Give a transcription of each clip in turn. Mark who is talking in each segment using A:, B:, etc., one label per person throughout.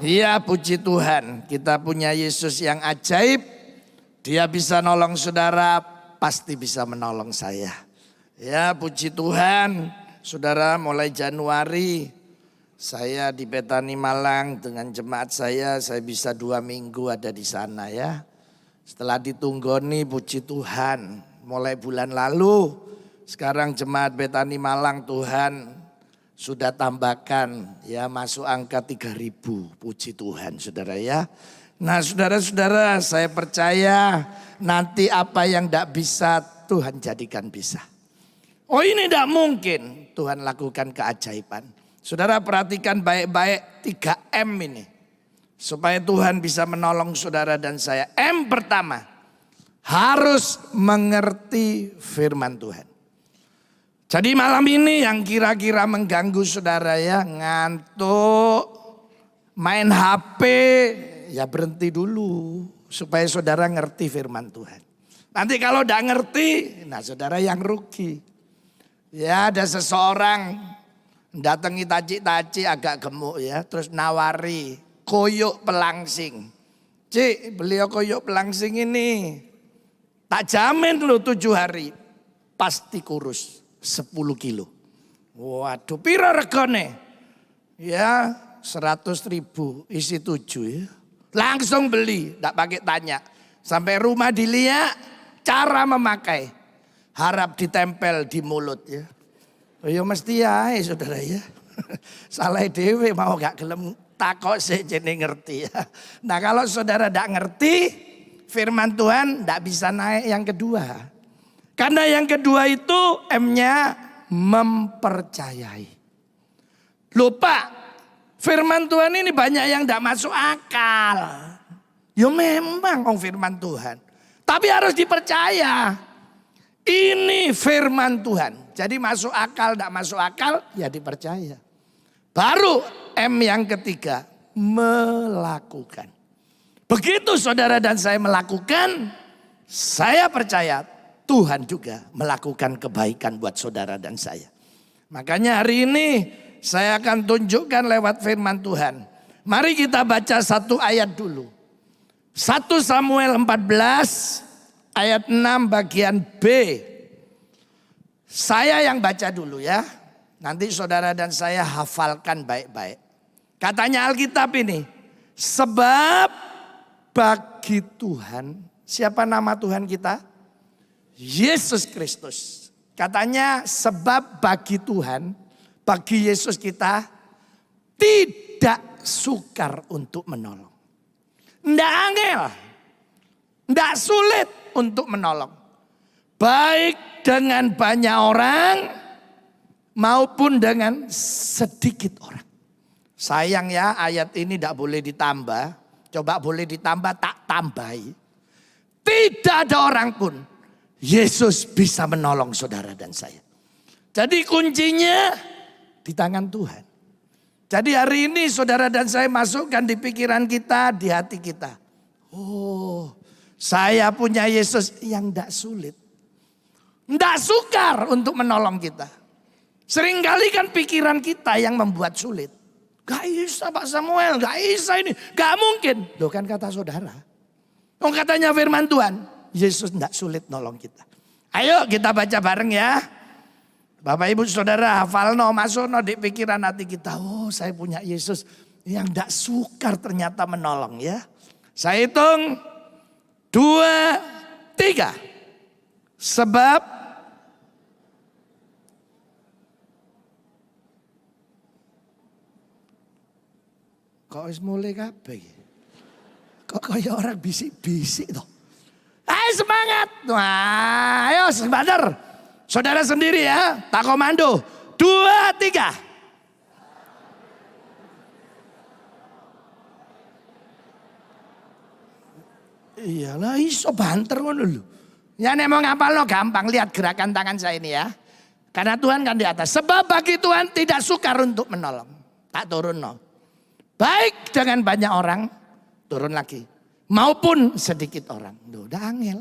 A: Iya, puji Tuhan, kita punya Yesus yang ajaib. Dia bisa nolong saudara, pasti bisa menolong saya. Ya, puji Tuhan, saudara, mulai Januari saya di Betani Malang dengan jemaat saya bisa 2 minggu ada di sana ya. Setelah ditunggoni, puji Tuhan, mulai bulan lalu sekarang jemaat Betani Malang Tuhan sudah tambahkan ya, masuk angka 3.000, puji Tuhan saudara ya. Nah saudara-saudara, saya percaya nanti apa yang tidak bisa Tuhan jadikan bisa. Oh ini tidak mungkin, Tuhan lakukan keajaiban. Saudara perhatikan baik-baik 3M ini. Supaya Tuhan bisa menolong saudara dan saya. M pertama, harus mengerti firman Tuhan. Jadi malam ini yang kira-kira mengganggu saudara ya, ngantuk, main HP, ya berhenti dulu. Supaya saudara ngerti firman Tuhan. Nanti kalau tidak ngerti, nah saudara yang rugi. Ya ada seseorang datangi taci-taci agak gemuk ya, terus nawari koyok pelangsing. Cik, beliau koyok pelangsing ini, tak jamin loh 7 hari, pasti kurus 10 kilo. Waduh, piro regane? Ya 100.000 isi 7 ya. Langsung beli, tak pakai tanya. Sampai rumah dilihat cara memakai. Harap ditempel di mulut ya. Ya mesti ya saudara ya. Salah dewe mau gak gelem takok sih jadi ngerti ya. Nah kalau saudara tidak ngerti firman Tuhan tidak bisa naik yang kedua. Karena yang kedua itu M-nya mempercayai. Lupa firman Tuhan ini banyak yang tidak masuk akal. Ya memang firman Tuhan. Tapi harus dipercaya. Ini firman Tuhan. Jadi masuk akal, tidak masuk akal, ya dipercaya. Baru M yang ketiga, melakukan. Begitu saudara dan saya melakukan, saya percaya Tuhan juga melakukan kebaikan buat saudara dan saya. Makanya hari ini saya akan tunjukkan lewat firman Tuhan. Mari kita baca satu ayat dulu. 1 Samuel 14 ayat 6 bagian B. Saya yang baca dulu ya. Nanti saudara dan saya hafalkan baik-baik. Katanya Alkitab ini. Sebab bagi Tuhan. Siapa nama Tuhan kita? Yesus Kristus. Katanya sebab bagi Tuhan. Bagi Yesus kita. Tidak sukar untuk menolong. Tidak angel. Tidak sulit untuk menolong. Baik dengan banyak orang maupun dengan sedikit orang. Sayang ya ayat ini tidak boleh ditambah. Coba boleh ditambah tak tambahi. Tidak ada orang pun Yesus bisa menolong saudara dan saya. Jadi kuncinya di tangan Tuhan. Jadi hari ini saudara dan saya masukkan di pikiran kita, di hati kita. Oh, saya punya Yesus yang tidak sulit. Tidak sukar untuk menolong kita. Seringkali kan pikiran kita yang membuat sulit. Gak bisa Pak Samuel, gak bisa ini. Gak mungkin. Loh kan kata saudara. Oh katanya firman Tuhan. Yesus tidak sulit nolong kita. Ayo kita baca bareng ya. Bapak ibu saudara hafal masuk di pikiran hati kita. Oh saya punya Yesus yang tidak sukar ternyata menolong ya. Saya hitung 2, 3. Sebab kok wis mulai kabeh. Kok kayak orang bisik-bisik toh. Ayo semangat. Wah, ayo sebentar. Saudara sendiri ya, tak komando. 2, 3. Iyalah iso banter ngono lho. Ya nek mau ngapalno gampang, lihat gerakan tangan saya ini ya. Karena Tuhan kan di atas. Sebab bagi Tuhan tidak sukar untuk menolong. Tak turun no. Baik dengan banyak orang, turun lagi. Maupun sedikit orang. Duh, udah angel.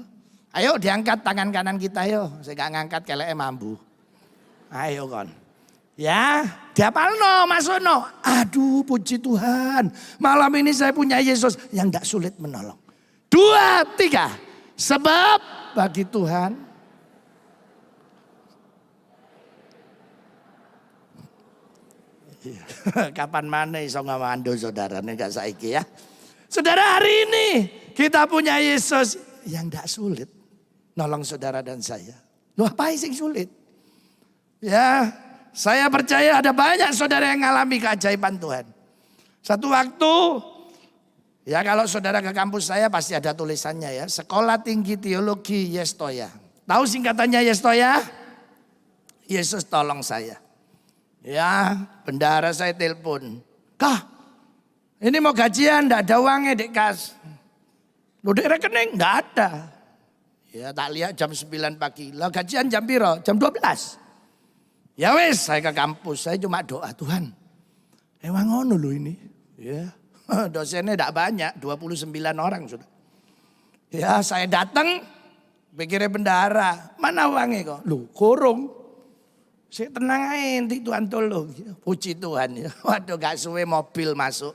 A: Ayo diangkat tangan kanan kita yo. Saya gak ngangkat kelek mambu. Ayo kon. Ya, diapalno, masukno. Aduh, puji Tuhan. Malam ini saya punya Yesus yang tidak sulit menolong. 2, 3. Sebab bagi Tuhan. Kapan mana iso ngamando saudara, enggak saiki ya. Saudara, hari ini kita punya Yesus yang tidak sulit nolong saudara dan saya. Loh, apa sih sulit? Ya, saya percaya ada banyak saudara yang mengalami keajaiban Tuhan. Satu waktu, ya kalau saudara ke kampus saya pasti ada tulisannya ya. Sekolah Tinggi Teologi Yestoya. Tahu singkatannya Yestoya? Yesus tolong saya. Ya, bendahara saya telepon. Kah, ini mau gajian, enggak ada uangnya dek kas. Lu dek rekening, enggak ada. Ya tak lihat jam 9 pagi. Lah gajian jam piro? Jam 12. Ya wes, saya ke kampus. Saya cuma doa, Tuhan. Emang ngono lu ini. Ya, dosennya enggak banyak, 29 orang sudah. Ya saya datang, pikirnya bendahara. Mana uangnya kok? Lu kurung. Saya tenang aja, nanti Tuhan tolong. Puji Tuhan ya. Waduh gak suwe mobil masuk.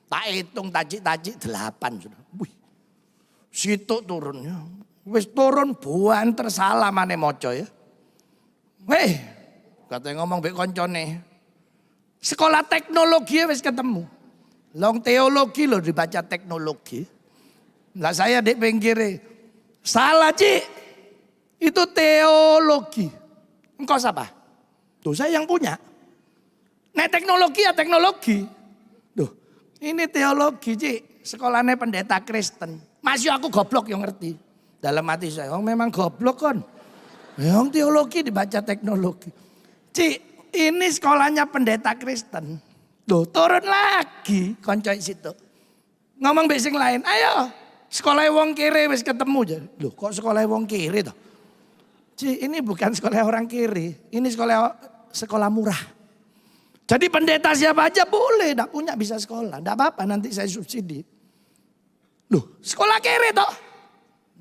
A: Tak hitung tajik-tajik 8 sudah. Wih, situ turunnya. Wis turun buan tersalah mana moco ya. Weh, katanya ngomong bek koncone. Sekolah teknologi wis ketemu. Long teologi loh dibaca teknologi. Lah saya dek pinggire. Salah Cik. Itu teologi. Engkau siapa? Tuh saya yang punya. Nek teknologi ya teknologi. Ini teologi Cik, sekolahnya pendeta Kristen. Masih aku goblok yang ngerti. Dalam hati saya, oh memang goblok kan. Yang teologi dibaca teknologi. Cik, ini sekolahnya pendeta Kristen. Loh turun lagi koncoy situ. Ngomong besing lain, ayo sekolah wong kiri wis ketemu. Loh kok sekolah wong kiri toh? Cik, ini bukan sekolah orang kiri, ini sekolah murah. Jadi pendeta siapa aja boleh, enggak punya bisa sekolah. Enggak apa-apa, nanti saya subsidi. Loh, sekolah kere toh?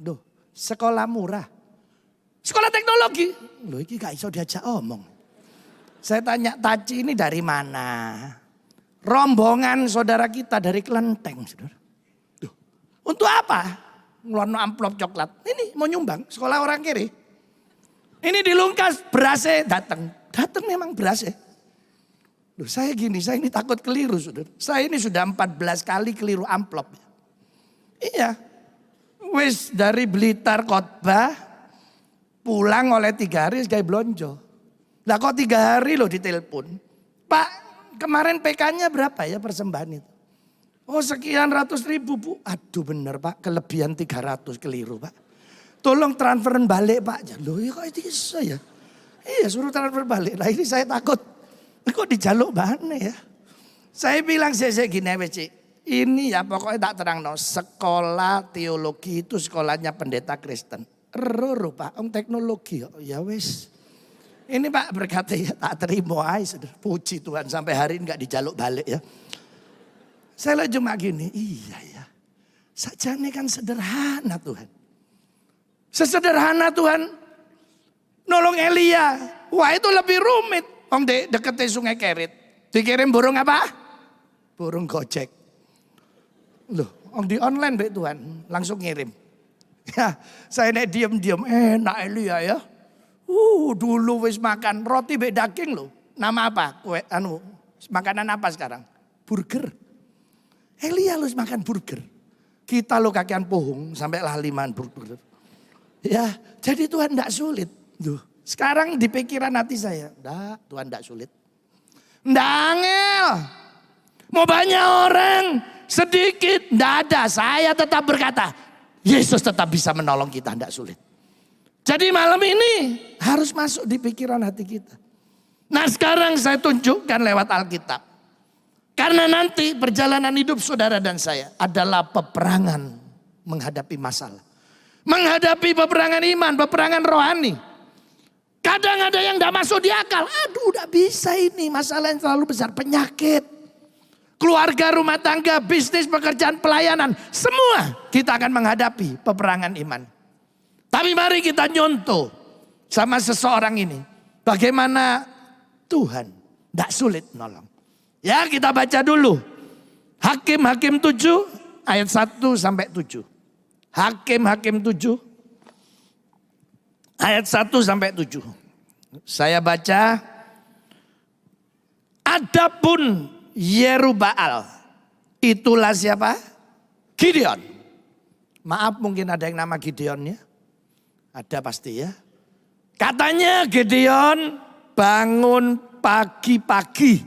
A: Loh, sekolah murah. Sekolah teknologi. Loh, ini gak iso diajak omong. Saya tanya, Taci ini dari mana? Rombongan saudara kita dari Kelenteng, saudara. Loh, untuk apa? Ngeluarin amplop coklat. Ini mau nyumbang, sekolah orang kiri. Ini dilungkas, berasnya datang. Datang memang berasnya. Loh, saya gini, saya ini takut keliru saudara. Saya ini sudah 14 kali keliru amplop. Iya. Wis dari Blitar khotbah, pulang oleh 3 hari kayak blonjo. Lah kok 3 hari loh ditelepon. Pak, kemarin PK-nya berapa ya persembahan itu? Oh sekian ratus ribu Bu. Aduh bener Pak, kelebihan 300 keliru Pak. Tolong transferan balik Pak. Loh ya kok itu bisa ya? Iya suruh transfer balik. Lah ini saya takut. Kok dijaluk mana ya? Saya bilang saya gini Cik. Ini ya pokoknya tak terang no. Sekolah teologi itu sekolahnya pendeta Kristen. Roro Pak, teknologi ya wes. Ini Pak berkata ya tak terima aja. Puji Tuhan sampai hari ini gak dijaluk balik ya. Saya cuma gini, iya ya. Sajane kan sederhana Tuhan. Sesederhana Tuhan nolong Elia. Wah itu lebih rumit. Om deketnya Sungai Kerit. Dikirim burung apa? Burung Gojek. Loh, om di online Mbak Tuhan. Langsung ngirim. Ya, saya nek diem-diem. Enak Elia ya. Dulu wis makan roti be daging loh. Nama apa? Makanan apa sekarang? Burger. Elia lu makan burger. Kita lo kakian pohong sampai laliman burger. Ya, jadi Tuhan tidak sulit. Duh. Sekarang di pikiran hati saya, enggak, Tuhan enggak sulit. Enggak angel. Mau banyak orang, sedikit, enggak ada. Saya tetap berkata, Yesus tetap bisa menolong kita, enggak sulit. Jadi malam ini harus masuk di pikiran hati kita. Nah sekarang saya tunjukkan lewat Alkitab. Karena nanti perjalanan hidup saudara dan saya adalah peperangan menghadapi masalah. Menghadapi peperangan iman, peperangan rohani. Kadang ada yang gak masuk di akal. Aduh udah bisa ini, masalah yang terlalu besar. Penyakit, keluarga, rumah tangga, bisnis, pekerjaan, pelayanan. Semua kita akan menghadapi peperangan iman. Tapi mari kita nyontoh sama seseorang ini. Bagaimana Tuhan. Tidak sulit nolong. Ya kita baca dulu. Hakim-Hakim 7 ayat 1 sampai 7. Hakim-Hakim 7 ayat 1 sampai 7. Saya baca. Adapun Yerubbaal, itulah siapa? Gideon. Maaf mungkin ada yang nama Gideon ya. Ada pasti ya. Katanya Gideon bangun pagi-pagi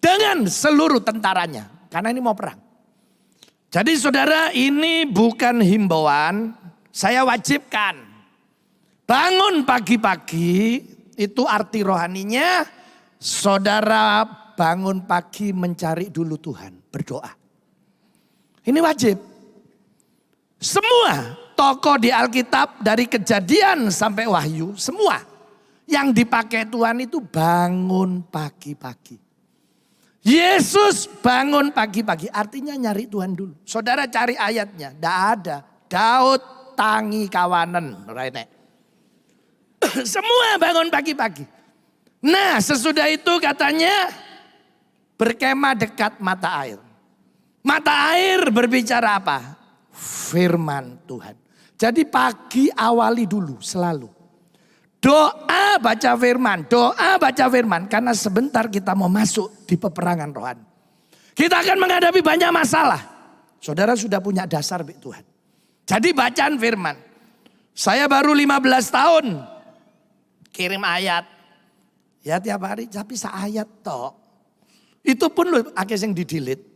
A: dengan seluruh tentaranya. Karena ini mau perang. Jadi saudara, ini bukan himbauan, saya wajibkan. Bangun pagi-pagi itu arti rohaninya saudara bangun pagi mencari dulu Tuhan, berdoa. Ini wajib. Semua tokoh di Alkitab dari Kejadian sampai Wahyu, semua yang dipakai Tuhan itu bangun pagi-pagi. Yesus bangun pagi-pagi, artinya nyari Tuhan dulu. Saudara cari ayatnya, tidak ada. Daud tangi kawanan, semua bangun pagi-pagi. Nah sesudah itu katanya berkemah dekat mata air. Mata air berbicara apa? Firman Tuhan. Jadi pagi awali dulu selalu. Doa baca firman, doa baca firman. Karena sebentar kita mau masuk di peperangan rohani. Kita akan menghadapi banyak masalah. Saudara sudah punya dasar Tuhan. Jadi bacaan firman. Saya baru 15 tahun kirim ayat. Ya tiap hari tapi seayat tok. Itu pun loh akeh sing didelete.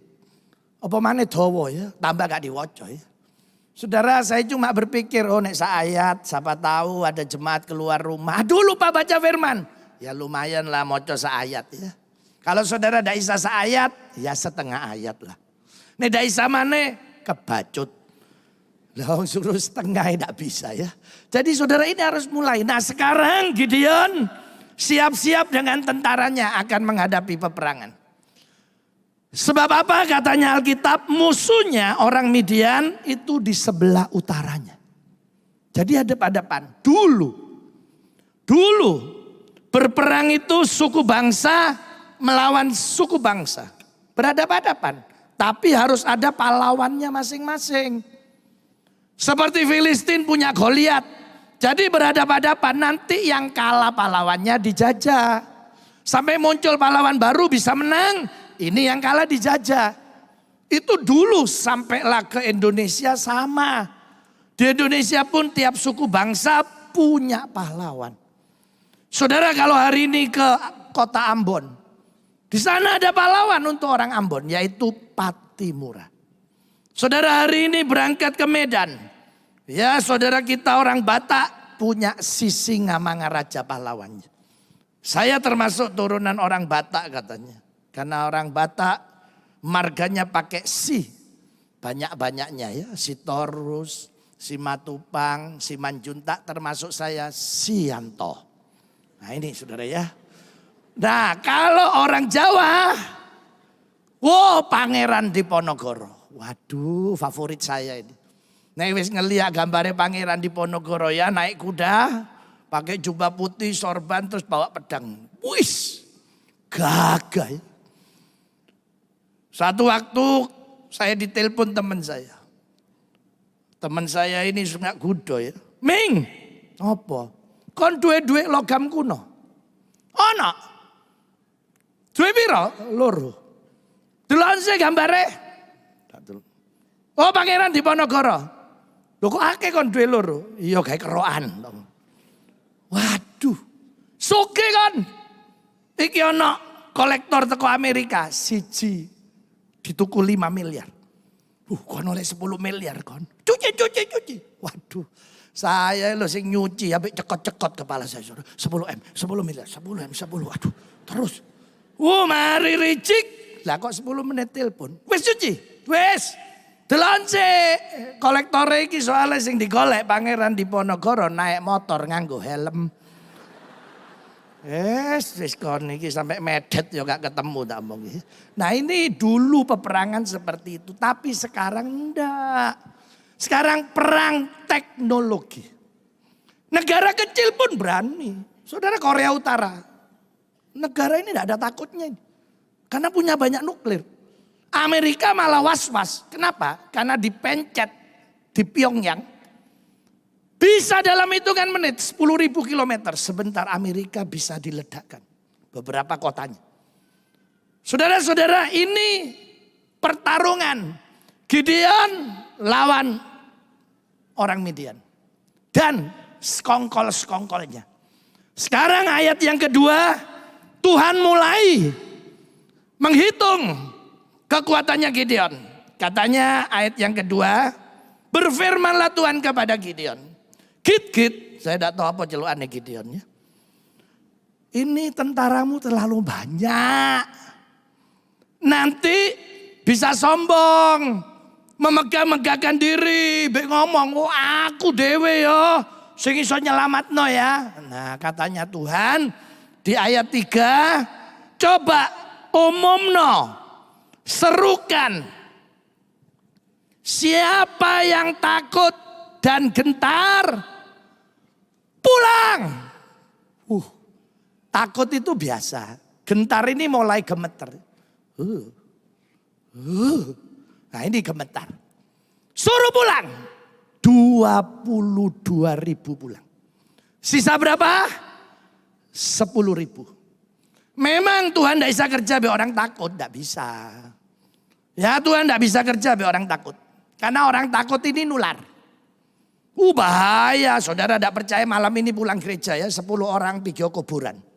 A: Apa maneh dawa ya, tambah gak diwaca ya. Saudara, saya cuma berpikir, oh nek seayat, siapa tahu ada jemaat keluar rumah. Aduh lupa baca firman. Ya lumayan lah moco seayat ya. Kalau saudara tidak bisa seayat, ya setengah ayat lah. Nek tidak bisa mana, kebacut. Lah suruh setengah tidak bisa ya. Jadi saudara ini harus mulai. Nah sekarang Gideon siap-siap dengan tentaranya akan menghadapi peperangan. Sebab apa katanya Alkitab, musuhnya orang Midian itu di sebelah utaranya. Jadi hadap-hadapan. Dulu berperang itu suku bangsa melawan suku bangsa. Berhadapan-hadapan. Tapi harus ada pahlawannya masing-masing. Seperti Filistin punya Goliat. Jadi berhadapan-hadapan, nanti yang kalah pahlawannya dijajah. Sampai muncul pahlawan baru bisa menang. Ini yang kalah dijajah. Itu dulu sampailah ke Indonesia sama. Di Indonesia pun tiap suku bangsa punya pahlawan. Saudara kalau hari ini ke kota Ambon. Di sana ada pahlawan untuk orang Ambon yaitu Patimura. Saudara hari ini berangkat ke Medan. Ya saudara kita orang Batak punya Sisingamangaraja pahlawannya. Saya termasuk turunan orang Batak katanya. Karena orang Batak marganya pakai si. Banyak-banyaknya ya. Si Torus, si Matupang, si Manjuntak termasuk saya Sianto. Nah ini saudara ya. Nah kalau orang Jawa. Wow Pangeran Diponegoro. Waduh favorit saya ini. Nah wis ngeliat gambarnya Pangeran Diponegoro ya naik kuda. Pakai jubah putih, sorban terus bawa pedang. Wis gagah ya. Satu waktu saya ditelepon teman saya. Teman saya ini sungai gudo ya. Ming, apa? Kon duwe-duwe logam kuno. Ono. Duwe piro? Loro. Delon sih gambare. Oh Pangeran Diponegoro. Lho kok akeh kon duwe loro? Iya gawe kerokan. Waduh. Soge kan. Iki ono kolektor teko Amerika siji. Dituku 5 miliar. Kon oleh 10 miliar kon. Cuci. Waduh. Saya lo sing nyuci habis cekot-cekot kepala saya. 10 miliar, 10 Waduh. Terus. Mari ricik. Lah kok 10 menit telepon. Wis cuci. Wis. Delon sik. Kolektore iki soalnya sing digolek Pangeran Diponegoro naik motor nganggo helm. Wis kon iki sampai medet ya gak ketemu tak omong. Nah ini dulu peperangan seperti itu. Tapi sekarang enggak. Sekarang perang teknologi. Negara kecil pun berani. Saudara Korea Utara. Negara ini tidak ada takutnya. Karena punya banyak nuklir. Amerika malah was-was. Kenapa? Karena dipencet di Pyongyang. Bisa dalam hitungan menit 10.000 kilometer. Sebentar Amerika bisa diledakkan. Beberapa kotanya. Saudara-saudara, ini pertarungan Gideon lawan orang Midian. Dan sekongkol-sekongkolnya. Sekarang ayat yang kedua, Tuhan mulai menghitung kekuatannya Gideon. Katanya ayat yang kedua, berfirmanlah Tuhan kepada Gideon. Git, saya tidak tahu apa celukannya Gideon ya. Ini tentaramu terlalu banyak. Nanti bisa sombong. Memegah-megahkan diri. Ngomong, oh aku dewe ya. Sing iso nyelamatno ya. Nah katanya Tuhan di ayat 3. Coba umumno. Serukan. Siapa yang takut dan gentar. Pulang. Takut itu biasa. Gentar ini mulai gemeter. Nah ini gemetar. Suruh pulang. 22.000 pulang. Sisa berapa? 10.000. Memang Tuhan tidak bisa kerja biar orang takut. Tidak bisa. Ya Tuhan tidak bisa kerja biar orang takut. Karena orang takut ini nular. Bahaya. Saudara tidak percaya malam ini pulang gereja ya. 10 orang pergi kuburan.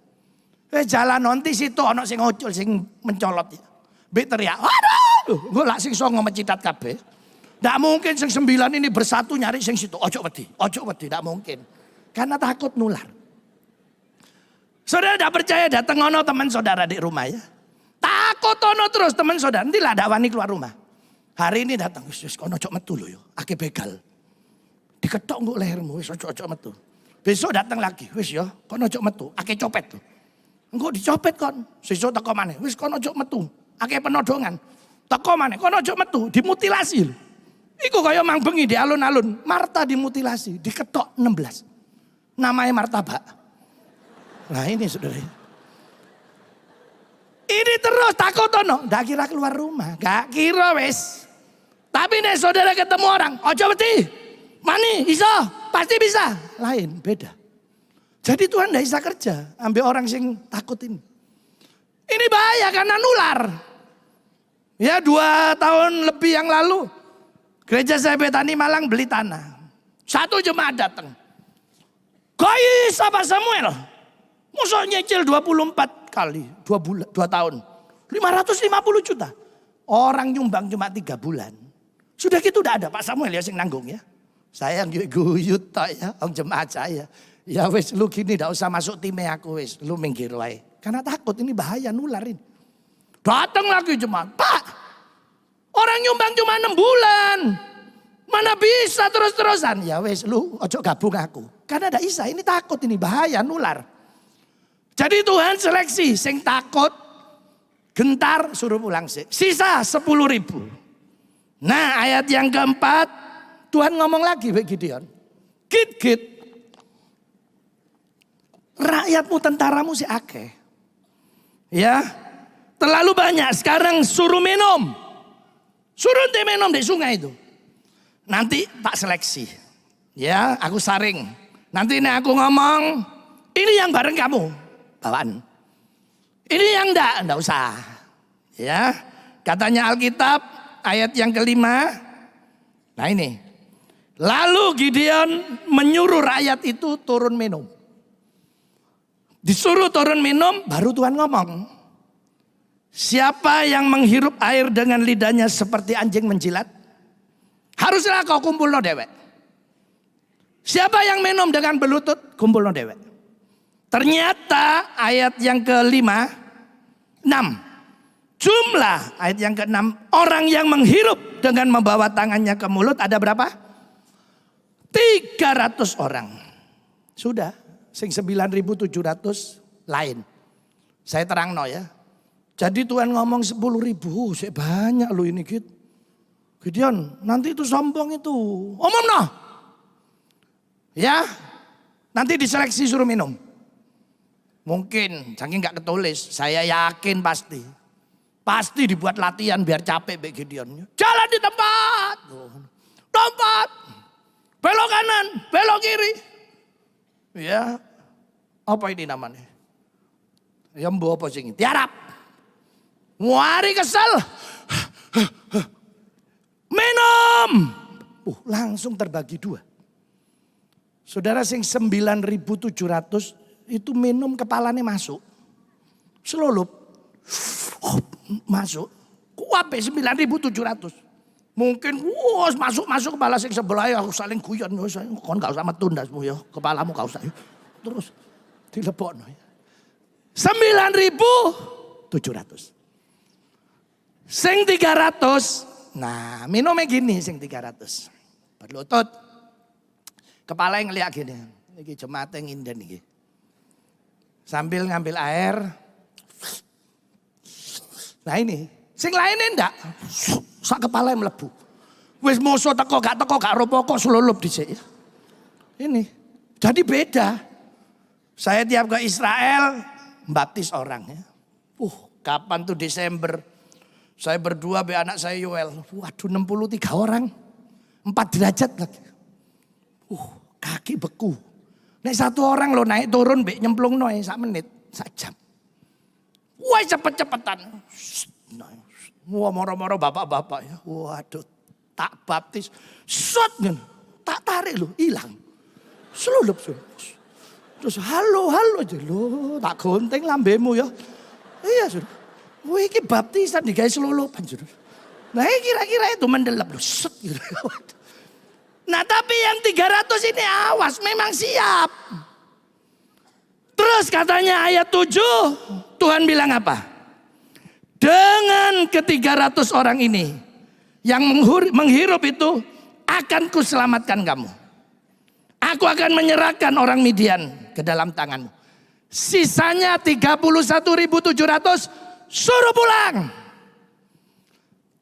A: Jalan nanti situ ono sing ngocul sing mencolot ya. Mbek teriak, aduh, gue lah sing songo mecitat kabeh. Ndak mungkin sing 9 ini bersatu nyari sing situ. Ojo wedi, ndak mungkin. Karena takut nular. Saudara ndak percaya datang ono teman saudara di rumah ya. Takut ono terus teman saudara, nanti lah ndak wani keluar rumah. Hari ini datang, wis kono ojo metu lho yo, akeh begal. Diketok nggo lehermu, wis ojo metu. Besok datang lagi, wis yo, kono ojo metu, akeh copet tuh. Engko dicopet kon, sesuk teko maneh, wis kono ojo metu. Akeh penodongan. Teko maneh kono ojo metu, dimutilasi lho. Iku kaya mang bengi di alun-alun, Marta dimutilasi, diketok 16. Namanya martabak. Nah ini saudara. Ini terus takut ono, ndak kira keluar rumah, gak kira wis. Tapi nek saudara ketemu orang, ojo wedi. Mani iso, pasti bisa. Lain, beda. Jadi Tuhan ndak bisa kerja ambil orang sing takut ini. Ini bahaya karena nular. Ya 2 tahun lebih yang lalu. Gereja saya Betani Malang beli tanah. 1 jemaat datang. Koi sama Samuel. Musuh nyicil 24 kali. 2 tahun. 550 juta. Orang nyumbang cuma 3 bulan. Sudah gitu udah ada Pak Samuel ya sing nanggung ya. Saya yang guyut tak ya. Orang jemaat saya. Ya wis lu gini gak usah masuk time aku wis. Lu minggir wae. Karena takut ini bahaya nular ini. Datang lagi jemaat. Pak, orang nyumbang cuma 6 bulan. Mana bisa terus-terusan. Ya wes lu ojo gabung aku. Karena ada Isa ini takut ini bahaya nular. Jadi Tuhan seleksi. Sing takut gentar suruh pulang sih. Sisa 10.000. Nah ayat yang keempat. Tuhan ngomong lagi bagi Gideon. Git. Rakyatmu tentaramu si akeh. Ya, terlalu banyak. Sekarang suruh minum. Suruh dia minum di sungai itu. Nanti tak seleksi. Ya, aku saring. Nanti ini aku ngomong, ini yang bareng kamu. Bawaan. Ini yang enggak usah. Ya, katanya Alkitab ayat yang kelima. Nah ini. Lalu Gideon menyuruh rakyat itu turun minum. Disuruh turun minum, baru Tuhan ngomong. Siapa yang menghirup air dengan lidahnya seperti anjing menjilat? Haruslah kau kumpul no dewek. Siapa yang minum dengan berlutut? Kumpul no dewek. Ternyata ayat yang kelima, 6. Jumlah ayat yang ke-6. Orang yang menghirup dengan membawa tangannya ke mulut ada berapa? 300 orang. Sudah. Sing 9.700 lain. Saya terang no ya. Jadi Tuhan ngomong 10.000. Saya banyak loh ini gitu. Gideon nanti itu sombong itu. Omong no. Ya. Nanti diseleksi suruh minum. Mungkin, saking gak ketulis, saya yakin pasti. Pasti dibuat latihan biar capek Mbak Gideon. Jalan di tempat. Lompat. Belok kanan, belok kiri. Ya, apa ini namanya? Ya mbok apa sing tiarap. Muari kesel. Minum. Langsung terbagi dua. Saudara sing 9.700 itu minum kepalanya masuk. Selulup. Masuk. Kuape 9.700. Mungkin masuk kepala sing sebelah ya aku saling guyon. Kon gak usah metundasmu ya. Kepalamu gak usah. Terus dilebokno ya. 9.700. Sing 300. Nah minumnya gini sing 300. Berlutut. Kepala yang ngeliat gini. Ini jemaat yang inden ini. Sambil ngambil air. Nah ini. Sing lainnya ndak. Sak kepala yang melebu. Wis musuh teko gak ropo kok selulup dhisik. Ini. Jadi beda. Saya tiap ke Israel baptis orang ya. Kapan tuh Desember. Saya berdua be anak saya Yoel. Waduh 63 orang. 4 derajat lagi. Kaki beku. Nek satu orang lo naik turun be nyemplung noy sak menit, sak jam. Wah cepet-cepetan. Wah moro-moro bapak-bapak ya. Waduh tak baptis. Tak tarik lo hilang. Selulup. Terus halo aja lo. Tak gonting lambemu ya. Iya sudah. Wah ini baptisan digawe selulupan sudah. Nah kira-kira itu mendelap lo. Gitu. Nah tapi yang 300 ini awas memang siap. Terus katanya ayat 7 Tuhan bilang apa? Dengan ke-300 orang ini yang menghirup itu akan kuselamatkan kamu. Aku akan menyerahkan orang Midian ke dalam tanganmu. Sisanya 31.700 suruh pulang.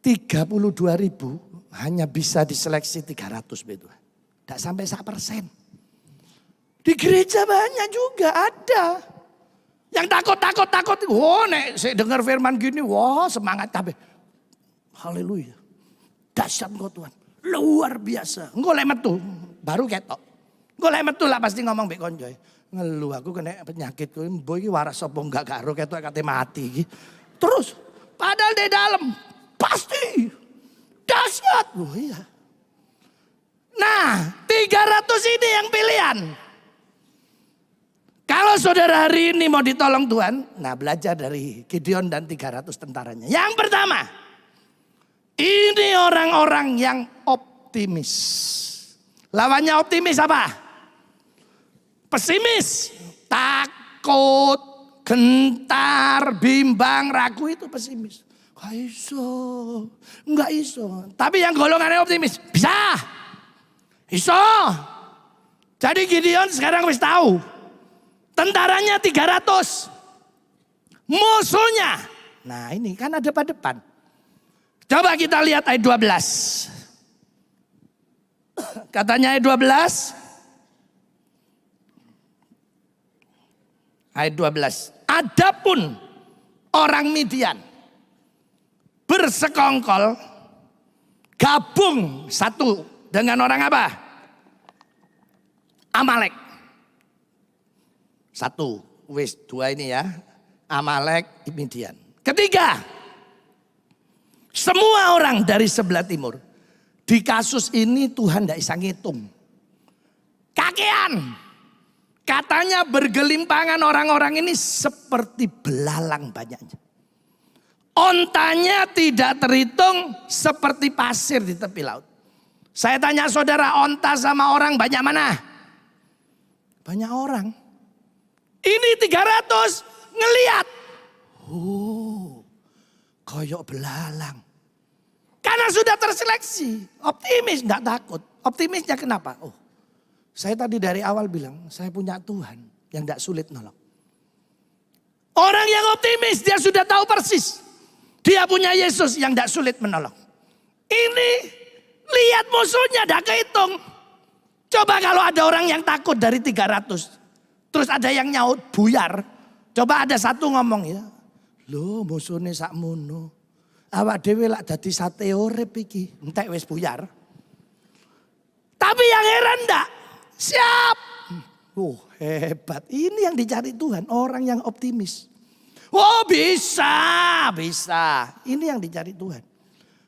A: 32.000 hanya bisa diseleksi 300 betul. Tidak sampai 1%. Di gereja banyak juga ada. Yang takut. Nek saya dengar firman gini, semangat kabeh. Haleluya. Dahsyat engkau Tuhan. Luar biasa. Engkau lemet tuh, baru ketok. Engkau lemet tuh lah pasti ngomong mbek konco. Ngeluh aku kena penyakit kuwi, mbok iki waras apa enggak karo ketok kate mati iki. Terus padahal di dalam pasti dahsyat. Iya. Nah, 300 ini yang pilihan. Kalau saudara hari ini mau ditolong Tuhan, nah belajar dari Gideon dan 300 tentaranya. Yang pertama, ini orang-orang yang optimis. Lawannya optimis apa? Pesimis, takut, gentar, bimbang, ragu itu pesimis. Enggak iso. Tapi yang golongannya optimis, bisa. Iso. Jadi Gideon sekarang wis tahu. Tentaranya 300. Musuhnya. Nah ini kan ada pada depan. Coba kita lihat ayat 12. Katanya ayat 12. Ayat 12. Adapun orang Midian bersekongkol gabung satu dengan orang apa? Amalek. Satu, wis dua ini ya. Amalek, Midian. Ketiga, semua orang dari sebelah timur. Di kasus ini Tuhan tidak bisa ngitung. Kakean. Katanya bergelimpangan orang-orang ini seperti belalang banyaknya. Ontanya tidak terhitung seperti pasir di tepi laut. Saya tanya saudara, onta sama orang banyak mana? Banyak orang. Ini 300 ngeliat. Koyok belalang. Karena sudah terseleksi. Optimis, enggak takut. Optimisnya kenapa? Saya tadi dari awal bilang, saya punya Tuhan yang enggak sulit nolong. Orang yang optimis, dia sudah tahu persis. Dia punya Yesus yang enggak sulit menolong. Ini, lihat musuhnya, enggak kehitung. Coba kalau ada orang yang takut dari 300. Terus ada yang nyaut buyar. Coba ada satu ngomong ya. Loh musuhnya sakmono. Awak dhewe lak dadi sate urip iki. Entek wis buyar. Tapi yang heran enggak. Siap. Hebat. Ini yang dicari Tuhan. Orang yang optimis. Oh bisa. Ini yang dicari Tuhan.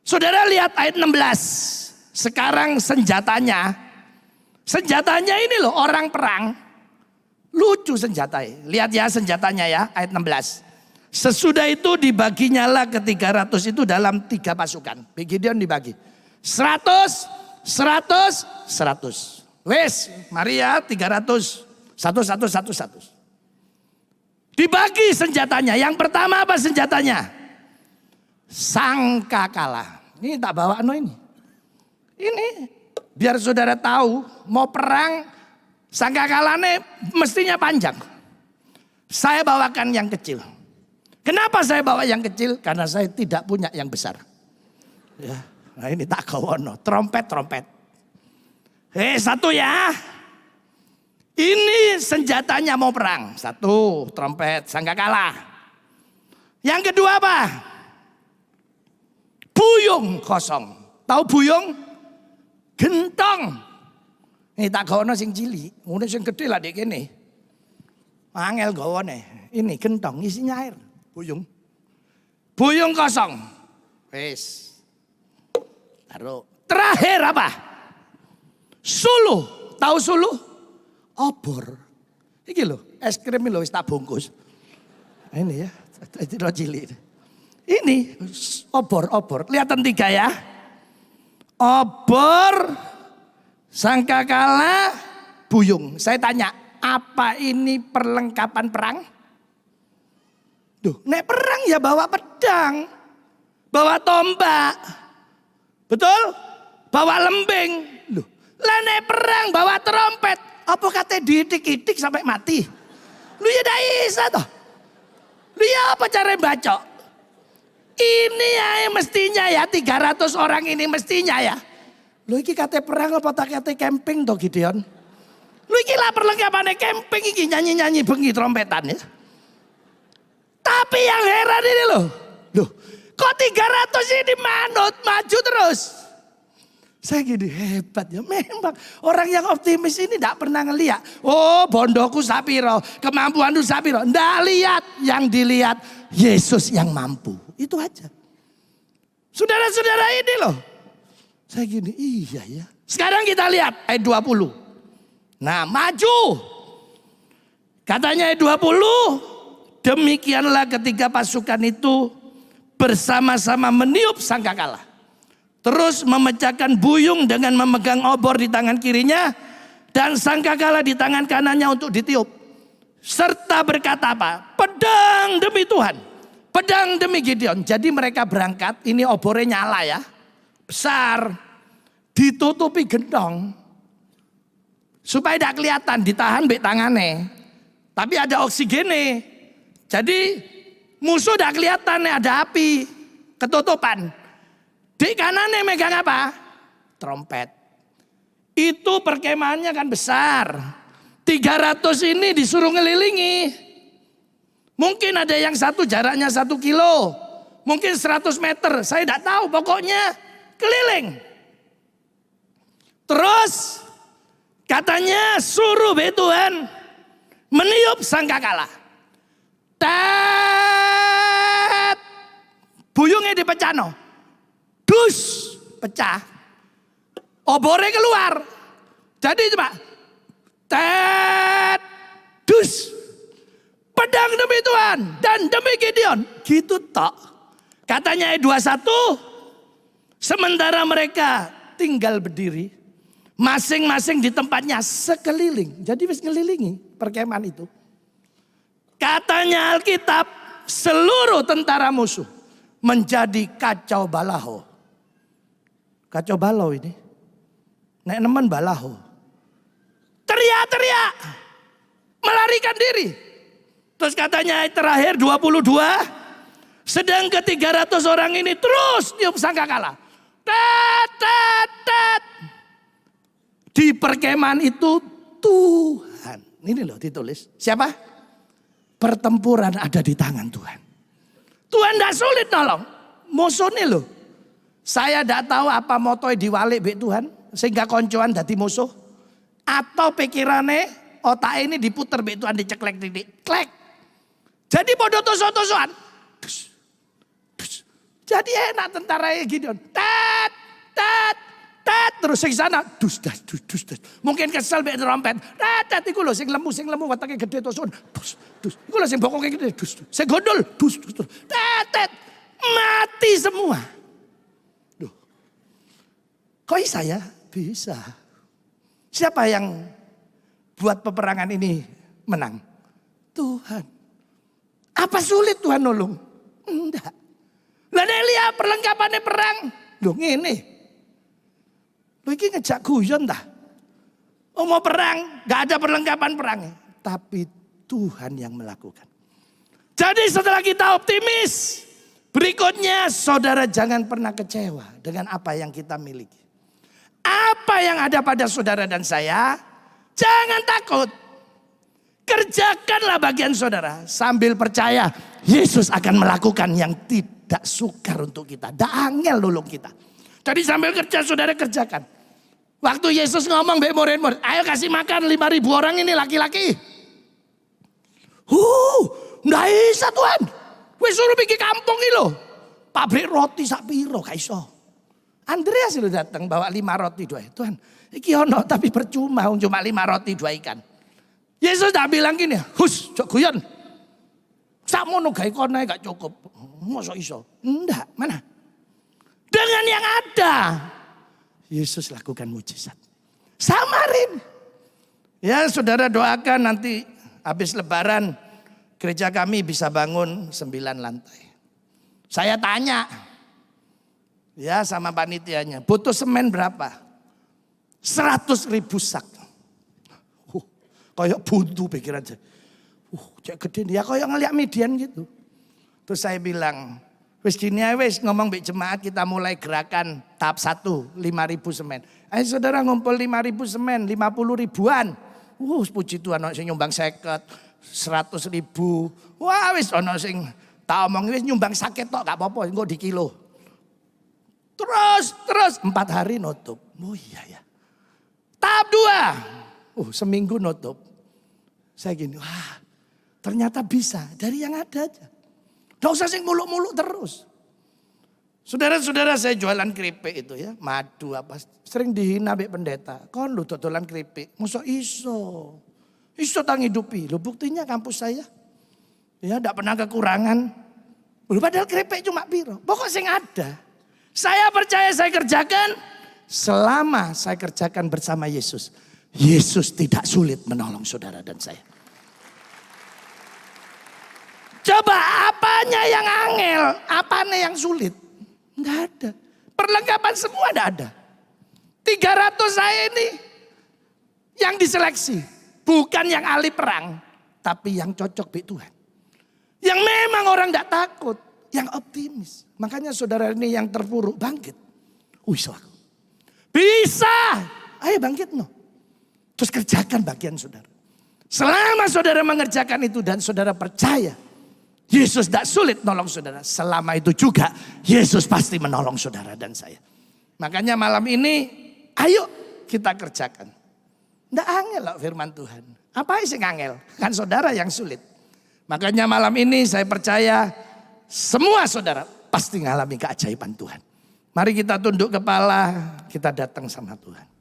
A: Saudara lihat ayat 16. Sekarang senjatanya. Senjatanya ini loh orang perang. Lucu senjatanya. Lihat ya senjatanya ya ayat 16. Sesudah itu dibaginyalah ke 300 itu dalam 3 pasukan. Gideon dibagi. 100. Wes, mari ya 300. 100. Dibagi senjatanya. Yang pertama apa senjatanya? Sangkakala. Ini tak bawa ini. Ini biar saudara tahu mau perang sangkakalanya mestinya panjang. Saya bawakan yang kecil. Kenapa saya bawa yang kecil? Karena saya tidak punya yang besar. Ya, nah ini tak kawono, trompet. Satu ya. Ini senjatanya mau perang. 1, trompet, sangkakala. Yang kedua apa? Buyung kosong. Tahu buyung? Gentong. Ini tak kawono sing cilik, ngono sing gede lah dek kene. Angel gawone. Ini gentong isinya air. Buyung kosong. Wes. Taruh. Terakhir apa? Suluh. Tahu suluh? Obor. Iki lho, es krim lho wis tak bungkus. Ini ya, tidak cilik. Ini obor. Lihatan 3 ya. Obor, sangkakala, buyung. Saya tanya, apa ini perlengkapan perang? Duh, nek perang ya bawa pedang, bawa tombak, betul? Bawa lembing. Loh, lah nek perang bawa trompet, apa kata diitik-itik sampai mati? Lu ya dah bisa toh. Lu ya apa cara baca? Ini ya mestinya ya 300 orang ini mestinya ya. Lu iki kata perang apa tak kata camping toh Gideon? Lu iki lah perlengkapannya camping iki nyanyi-nyanyi bengi trompetan ya. Tapi yang heran ini loh. Kok 300 ini manut maju terus. Saya gini hebat ya. Memang orang yang optimis ini tidak pernah ngeliat. Oh bondoku sapiro, kemampuanku sapiro. Tidak lihat, yang dilihat Yesus yang mampu. Itu aja. Saudara-saudara ini loh. Saya gini iya ya. Sekarang kita lihat ayat 20. Nah maju. Katanya ayat 20. Demikianlah ketika pasukan itu bersama-sama meniup sangkakala. Terus memecahkan buyung dengan memegang obor di tangan kirinya. Dan sangkakala di tangan kanannya untuk ditiup. Serta berkata apa? Pedang demi Tuhan. Pedang demi Gideon. Jadi mereka berangkat, ini obornya nyala ya. Besar. Ditutupi gendong. Supaya tidak kelihatan, ditahan bek tangannya. Tapi ada oksigennya. Jadi musuh udah kelihatan nih ada api, ketutupan. Di kanannya megang apa? Trompet. Itu perkemahannya kan besar. 300 ini disuruh ngelilingi. Mungkin ada yang satu jaraknya 1 kilo. Mungkin 100 meter. Saya tidak tahu pokoknya keliling. Terus katanya suruh Tuhan meniup sangkakala. Tet. Buyungnya dipecah no. Dus. Pecah. Obornya keluar. Jadi coba. Tet. Dus. Pedang demi Tuhan. Dan demi Gideon. Gitu tok. Katanya ayat 21. Sementara mereka tinggal berdiri. Masing-masing di tempatnya sekeliling. Jadi wis ngelilingi perkemahan itu. Katanya Alkitab, seluruh tentara musuh menjadi kacau balau. Kacau balau ini. Nek nemen balau. Teriak-teriak. Melarikan diri. Terus katanya terakhir 22. Sedang ke 300 orang ini terus niup sangkakala. Tet, tet, tet. Di perkemahan itu Tuhan. Ini loh ditulis. Siapa? Pertempuran ada di tangan Tuhan. Tuhan tidak sulit nolong. Musuhnya loh. Saya tidak tahu apa motonya diwalik be Tuhan. Sehingga koncoan dadi musuh. Atau pikirannya otak ini diputer be Tuhan diceklek titik. Klek. Jadi bodoh tusuk-tusukan. Jadi enak tentara Gideon. Tet, tet, tet. Terus sing sana. Dus, das, dus, dus, das. Mungkin kesel be trompet. Tet, iku lho sing lemu watake gede tusukan. Dus, dus. Iku lho sing bokoke gede. Dus, dus. Sing gondol. Dus, dus, dus. Tet, tet. Mati semua. Duh. Kok bisa ya? Bisa. Siapa yang buat peperangan ini menang? Tuhan. Apa sulit Tuhan nolong? Enggak. Lah Elia perlengkapannya perang. Loh ngene. Loh iki ngejak guyon dah. Oh mau perang, gak ada perlengkapan perangnya. Tapi Tuhan yang melakukan. Jadi setelah kita optimis, berikutnya saudara jangan pernah kecewa dengan apa yang kita miliki. Apa yang ada pada saudara dan saya, jangan takut. Kerjakanlah bagian saudara sambil percaya Yesus akan melakukan yang tidak sukar untuk kita. Dak angel nolong kita. Jadi sambil kerja saudara kerjakan. Waktu Yesus ngomong be murid-murid, ayo kasih makan 5.000 orang ini laki-laki. Nggak bisa Tuhan. Wis suruh pergi kampung ini loh. Pabrik roti sak piro gak iso. Andreas lu datang bawa 5 roti 2. Tuhan, iki ono tapi percuma cuma 5 roti 2 ikan. Yesus tak bilang gini, hus, jok guyon. Sakmono gawe kono gak cukup. Mosok iso? Enggak, mana? Dengan yang ada. Yesus lakukan mujizat. Samarin. Ya saudara doakan nanti habis lebaran gereja kami bisa bangun 9 lantai. Saya tanya ya sama panitianya, butuh semen berapa? 100.000 sak. Kayak buntu pikiran saya. Cek gede ya kayak ngeliat median gitu. Terus saya bilang, wis gini aja wis ngomong mbek jemaat kita mulai gerakan tahap 1, 5.000 semen. Ayo saudara ngumpul 5.000 semen, 50 ribuan. Puji Tuhan ono sing nyumbang 50, 100.000. Wah wis ono sing tak omong wis nyumbang sakit tok gak apa-apa engko di kilo. Terus 4 hari nutup. Oh iya ya. Tahap 2. Seminggu nutup. Saya gini, wah ternyata bisa dari yang ada aja. Gak usah sing muluk-muluk terus. Saudara-saudara saya jualan keripik itu ya, madu apa. Sering dihina mbek pendeta. Kon lu dodolan keripik, mosok iso. Iso tang hidupi. Lu buktinya kampus saya. Ya gak pernah kekurangan. Padahal keripik cuma piro. Pokok sing ada. Saya percaya saya kerjakan. Selama saya kerjakan bersama Yesus. Yesus tidak sulit menolong saudara dan saya. Coba apanya yang angel, apanya yang sulit? Enggak ada. Perlengkapan semua enggak ada. 300 saya ini yang diseleksi. Bukan yang ahli perang, tapi yang cocok di Tuhan. Yang memang orang enggak takut, yang optimis. Makanya saudara ini yang terpuruk bangkit. Bisa. Ayo bangkit no. Terus kerjakan bagian saudara. Selama saudara mengerjakan itu dan saudara percaya. Yesus tidak sulit nolong saudara. Selama itu juga Yesus pasti menolong saudara dan saya. Makanya malam ini ayo kita kerjakan. Tidak angel loh firman Tuhan. Apa sih angel? Kan saudara yang sulit. Makanya malam ini saya percaya semua saudara pasti mengalami keajaiban Tuhan. Mari kita tunduk kepala, kita datang sama Tuhan.